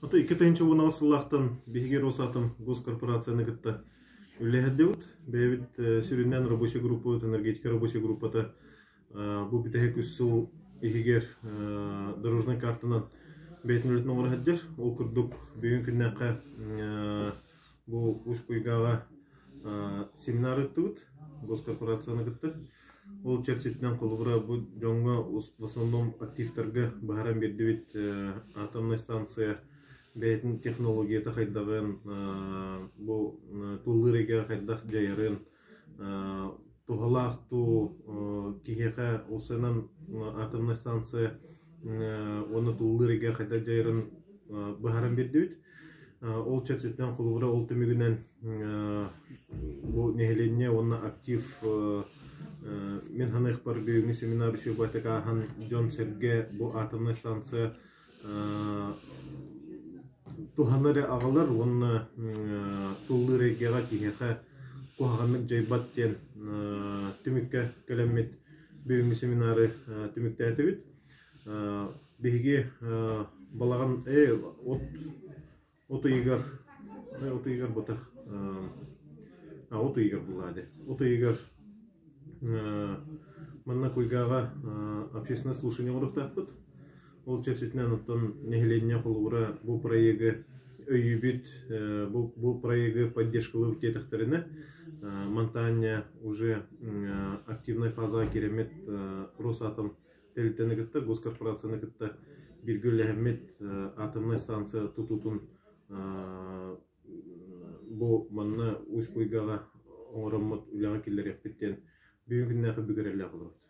Ата 2-нче буна сыллахтан бигер осатым госкорпорацияны гытта үлеһәддебит. Бәбит сүрүннән рабочая группа, энергетика рабочая группата бу битәһе күссел игер дорожный картанан бәйтнүлет номер хәддер. Ул курдук бүгүн көннәкә бу Успойгага семинар иттибит госкорпорацияны гытта. Ол чәрчеттен колубра бу жоңга в основном активтарга баһарам бердибит атомная станция бәйтін технологията хайдағын, бұл туллырыға хайдақ жайырын, туғалақ ту кихеға осынан атомная станция оны туллырыға хайдақ жайырын бұхаран бердебет. Ол чәрсеттен құлығыра ол түмігінен бұл нехеленне оны актив мен ханық бар бүйіңі семинар үші байтыға хан Джон Серге бұл атомная станция туханары ағалар оны туллыры геға кихеға қоғанлық жайбат ден түмікке кәлемет бүйінгі семинары түмікті әтібет. Бейге балаған оты егер бұтақ оты егер бұлады. Оты егер манна көйгаға общественное слушание орықтақ бұд. Ол чәрчетінен ұттан нехеленне қолуыра бұл проегі өйібіт, бұл проегі поддержкалы тетіқтеріне монтания уже активной фаза керемет Росатом тәлітені кітті, госкорпорацияны кітті біргілі әмет атомная станция тұтутын бұл манна Успойгаға оңырымыт үліға келер еппеттен бүйін күннәқі бүгірелі қылырды.